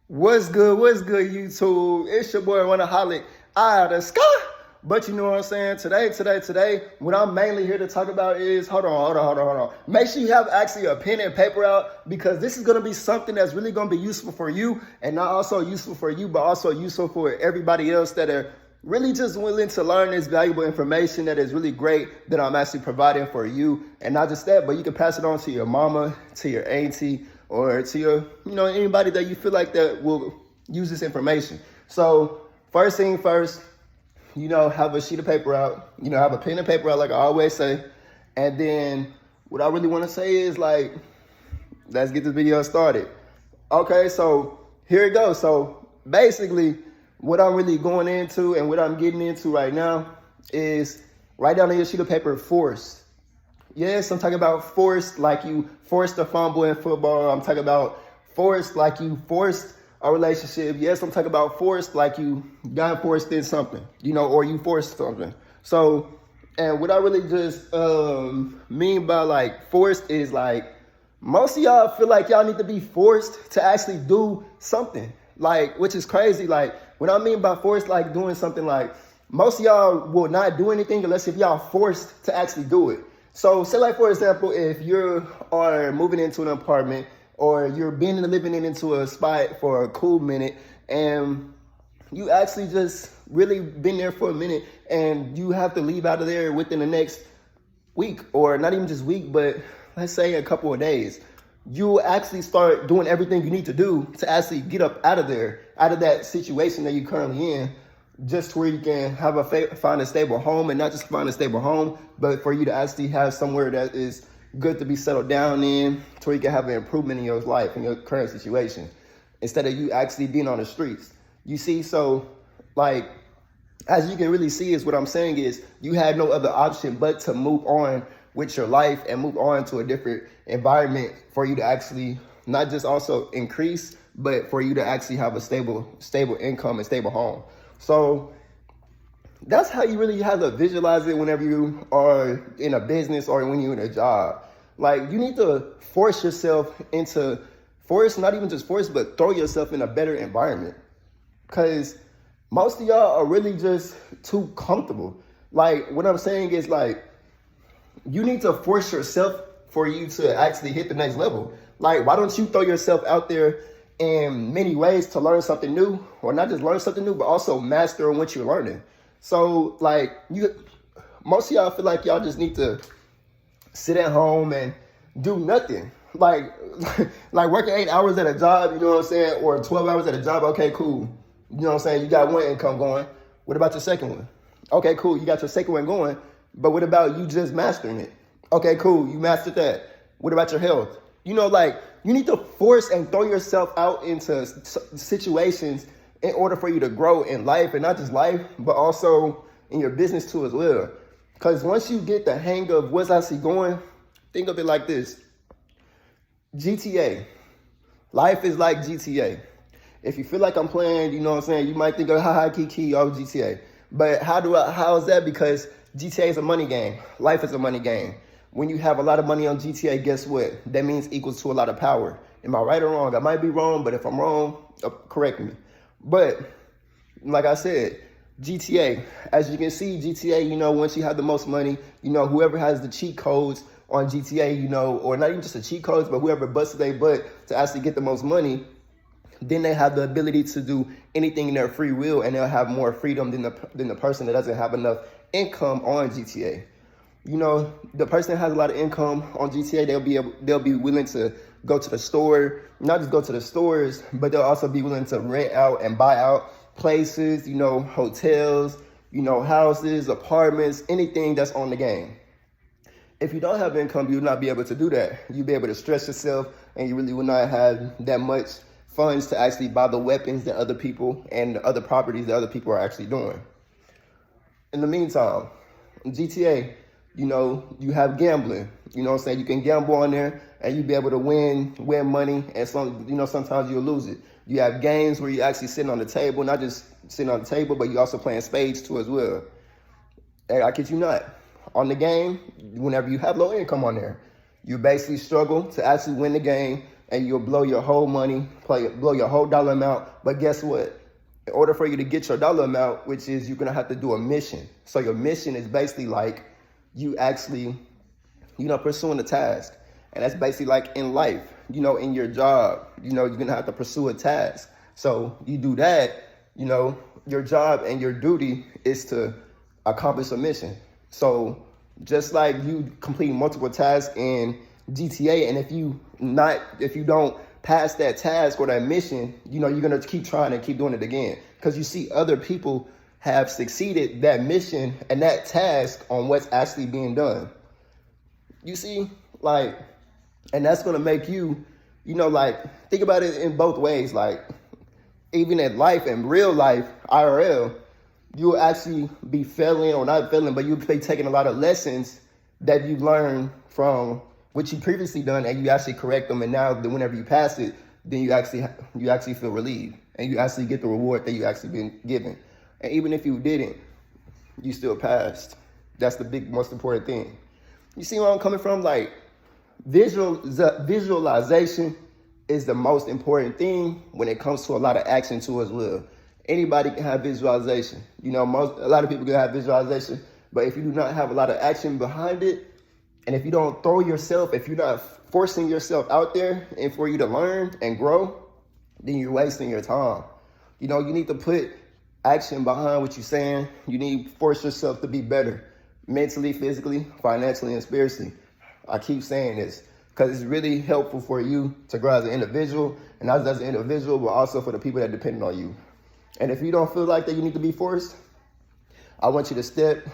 What's good, YouTube? It's your boy, Runaholic, out of the sky. But you know what I'm saying? Today, what I'm mainly here to talk about is, hold on. Make sure you have actually a pen and paper out, because this is going to be something that's really going to be useful for you, and not also useful for you, but also useful for everybody else that are really just willing to learn this valuable information that is really great that I'm actually providing for you. And not just that, but you can pass it on to your mama, to your auntie, or to your, anybody that you feel like that will use this information. So first thing first, have a sheet of paper out, have a pen and paper out like I always say. And then what I really want to say is, like, let's get this video started. Okay, so here it goes. So basically what I'm really going into and what I'm getting into right now is, write down on your sheet of paper, forced. Yes, I'm talking about forced, like you forced a fumble in football. I'm talking about forced, like you forced a relationship. Yes, I'm talking about forced, like you got forced in something, or you forced something. So, and what I really just mean by like forced is, like, most of y'all feel like y'all need to be forced to actually do something, like, which is crazy. Like, what I mean by forced, like doing something, like, most of y'all will not do anything unless if y'all forced to actually do it. So say, like, for example, if you are moving into an apartment, or you're being living into a spot for a cool minute, and you actually just really been there for a minute, and you have to leave out of there within the next week, or not even just week, but let's say a couple of days, you actually start doing everything you need to do to actually get up out of there, out of that situation that you're currently in, just to where you can have find a stable home, and not just find a stable home, but for you to actually have somewhere that is good to be settled down in, to where you can have an improvement in your life, in your current situation, instead of you actually being on the streets. You see, so, like, as you can really see, is what I'm saying is, you had no other option but to move on with your life and move on to a different environment for you to actually not just also increase, but for you to actually have a stable income and stable home. So that's how you really have to visualize it whenever you are in a business or when you're in a job. Like, you need to force yourself into, not even just force, but throw yourself in a better environment. Because most of y'all are really just too comfortable. Like, what I'm saying is, like, you need to force yourself for you to actually hit the next level. Like, why don't you throw yourself out there in many ways to learn something new, or not just learn something new, but also master on what you're learning. So, like, most of y'all feel like y'all just need to sit at home and do nothing. Like like working 8 hours at a job, you know what I'm saying, or 12 hours at a job. Okay, cool. You know what I'm saying? You got one income going. What about your second one? Okay, cool. You got your second one going, but what about you just mastering it? Okay, cool. You mastered that. What about your health? Like, you need to force and throw yourself out into situations in order for you to grow in life, and not just life, but also in your business too as well. Because once you get the hang of what's actually going, think of it like this. GTA. Life is like GTA. If you feel like I'm playing, you know what I'm saying, you might think of Kiki, oh, GTA. But how is that? Because GTA is a money game. Life is a money game. When you have a lot of money on GTA, guess what? That means equals to a lot of power. Am I right or wrong? I might be wrong, but if I'm wrong, correct me. But like I said, GTA, as you can see, GTA, once you have the most money, whoever has the cheat codes on GTA, or not even just the cheat codes, but whoever busted their butt to actually get the most money, then they have the ability to do anything in their free will, and they'll have more freedom than the person that doesn't have enough income on GTA. The person that has a lot of income on GTA, they'll be willing to go to the store, not just go to the stores, but they'll also be willing to rent out and buy out places, hotels, houses, apartments, anything that's on the game. If you don't have income, you'll not be able to do that. You'll be able to stress yourself, and you really will not have that much funds to actually buy the weapons that other people and the other properties that other people are actually doing. In the meantime, GTA, you have gambling. You know what I'm saying? You can gamble on there, and you'll be able to win money, and sometimes you'll lose it. You have games where you're actually sitting on the table, not just sitting on the table, but you're also playing spades too as well. And I kid you not, on the game, whenever you have low income on there, you basically struggle to actually win the game. and you'll blow your whole money, blow your whole dollar amount. But guess what? In order for you to get your dollar amount, which is you're going to have to do a mission. So your mission is basically like you actually, pursuing a task. And that's basically like in life, in your job, you're going to have to pursue a task. So you do that, your job and your duty is to accomplish a mission. So just like you completing multiple tasks in GTA, and if you don't pass that task or that mission, you're going to keep trying and keep doing it again. Because you see other people have succeeded that mission and that task on what's actually being done. You see, and that's going to make you, think about it in both ways. Even in life, in real life, IRL, you'll actually be failing, or not failing, but you'll be taking a lot of lessons that you learned from what you previously done, and you actually correct them. And now whenever you pass it, then you actually feel relieved, and you actually get the reward that you actually been given. And even if you didn't, you still passed. That's the most important thing. You see where I'm coming from? Visualization is the most important thing when it comes to a lot of action too as well. Anybody can have visualization. A lot of people can have visualization, but if you do not have a lot of action behind it, and if you don't throw yourself, if you're not forcing yourself out there and for you to learn and grow, then you're wasting your time. You need to put action behind what you're saying. You need to force yourself to be better mentally, physically, financially, and spiritually. I keep saying this because it's really helpful for you to grow as an individual, and not just as an individual, but also for the people that depend on you. And if you don't feel like that you need to be forced, I want you to step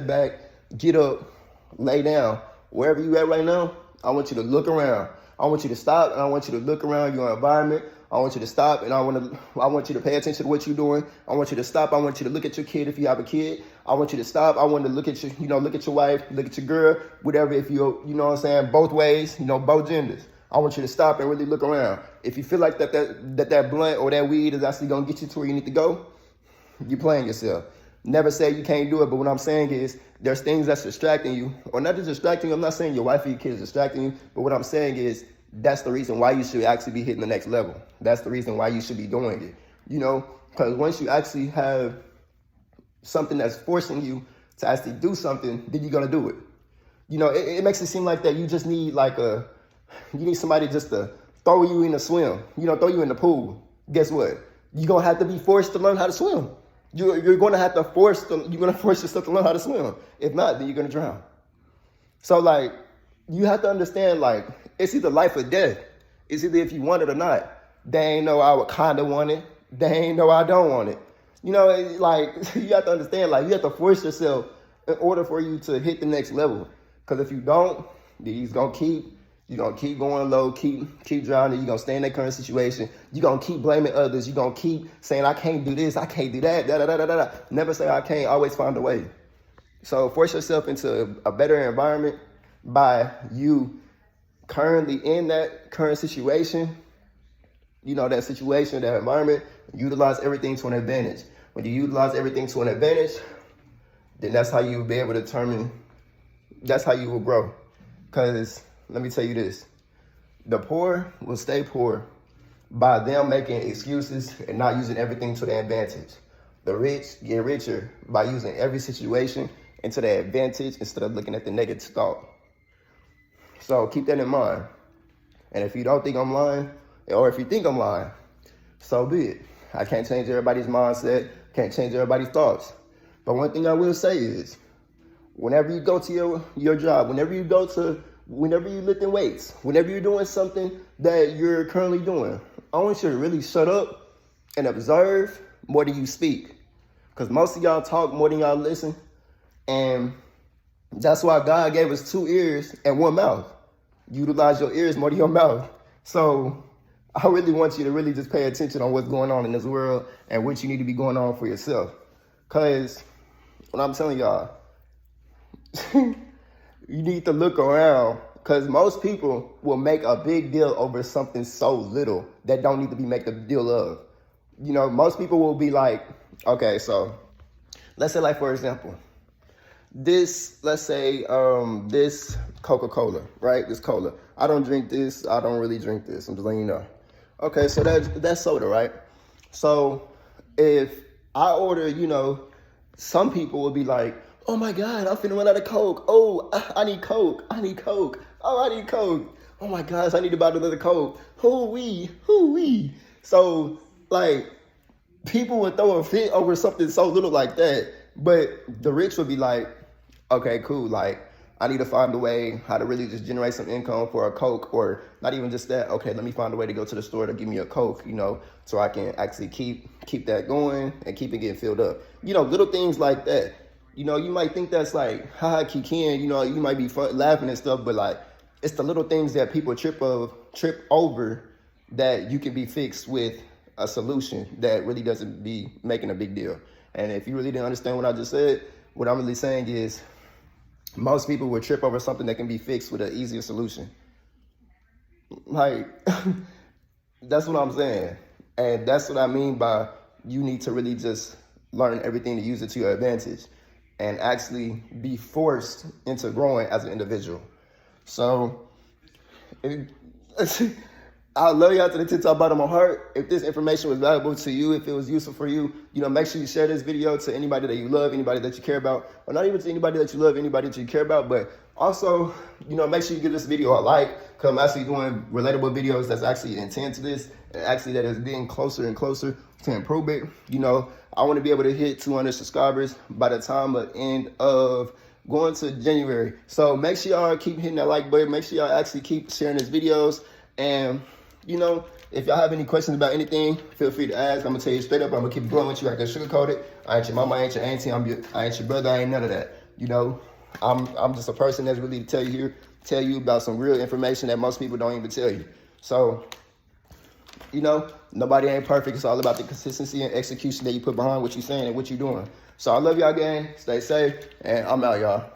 back, get up, lay down. Wherever you at right now, I want you to look around. I want you to stop, and I want you to look around your environment. I want you to stop, and I want you to pay attention to what you're doing. I want you to stop. I want you to look at your kid if you have a kid. I want you to stop. I want to look at your, look at your wife, look at your girl, whatever. If both ways, both genders. I want you to stop and really look around. If you feel like that blunt or that weed is actually gonna get you to where you need to go, you're playing yourself. Never say you can't do it, but what I'm saying is there's things that's distracting you, or not just distracting you. I'm not saying your wife or your kid is distracting you, but what I'm saying is that's the reason why you should actually be hitting the next level. That's the reason why you should be doing it. Because once you actually have something that's forcing you to actually do something, then you're gonna do it. It makes it seem like that you just need you need somebody just to throw you in the swim, throw you in the pool. Guess what? You're gonna have to be forced to learn how to swim. You're gonna have to force yourself to learn how to swim. If not, then you're gonna drown. So you have to understand, it's either life or death. It's either if you want it or not. They ain't know I would kinda want it. They ain't know I don't want it. You have to understand, you have to force yourself in order for you to hit the next level. Because if you don't, then you're gonna keep going low, keep drowning. You're gonna stay in that current situation. You're gonna keep blaming others. You're gonna keep saying, I can't do this, I can't do that, da da da da da. Never say I can't, always find a way. So force yourself into a better environment by you currently in that current situation, that situation, that environment. Utilize everything to an advantage. When you utilize everything to an advantage, then that's how you'll be able to determine, that's how you will grow. Because let me tell you this, the poor will stay poor by them making excuses and not using everything to their advantage. The rich get richer by using every situation into their advantage instead of looking at the negative thought. So keep that in mind. And if you don't think I'm lying, or if you think I'm lying, so be it. I can't change everybody's mindset, can't change everybody's thoughts. But one thing I will say is, whenever you go to your job, whenever you're lifting weights, whenever you're doing something that you're currently doing, I want you to really shut up and observe more than you speak. Because most of y'all talk more than y'all listen. And that's why God gave us 2 ears and 1 mouth. Utilize your ears more than your mouth. So I really want you to really just pay attention on what's going on in this world and what you need to be going on for yourself. Because what I'm telling y'all, you need to look around, because most people will make a big deal over something so little that don't need to be made a deal of. Most people will be like, okay, so let's say for example, this, let's say, this Coca-Cola, right? This cola. I don't drink this. I don't really drink this. I'm just letting you know. Okay, so that's soda, right? So if I order, some people will be like, oh my God, I'm finna run out of Coke. Oh, I need Coke. I need Coke. Oh, I need Coke. Oh my gosh, I need to buy another Coke. Hoo-wee. So, like, people would throw a fit over something so little like that. But the rich would be like, okay, cool. Like, I need to find a way how to really just generate some income for a Coke, or not even just that. Okay, let me find a way to go to the store to give me a Coke, so I can actually keep that going and keep it getting filled up. Little things like that. You might think that's like, haha, Kikin, you might be laughing and stuff, but like, it's the little things that people trip over that you can be fixed with a solution that really doesn't be making a big deal. And if you really didn't understand what I just said, what I'm really saying is most people will trip over something that can be fixed with an easier solution. Like, that's what I'm saying. And that's what I mean by you need to really just learn everything to use it to your advantage and actually be forced into growing as an individual. So, I love y'all to the tip top bottom of my heart. If this information was valuable to you, if it was useful for you, make sure you share this video to anybody that you love, anybody that you care about, or not even to anybody that you love, anybody that you care about, but also, make sure you give this video a like, because I'm actually doing relatable videos that's actually intent to this, and actually that is getting closer and closer to improve it. I want to be able to hit 200 subscribers by the time of end of going to January. So make sure y'all keep hitting that like button. Make sure y'all actually keep sharing these videos. And, if y'all have any questions about anything, feel free to ask. I'm going to tell you straight up. I'm going to keep it going with you. I can sugarcoat it. I ain't your mama, I ain't your auntie. I ain't your brother. I ain't none of that. I'm just a person that's really to tell you about some real information that most people don't even tell you. So, nobody ain't perfect. It's all about the consistency and execution that you put behind what you're saying and what you're doing. So I love y'all, gang. Stay safe. And I'm out, y'all.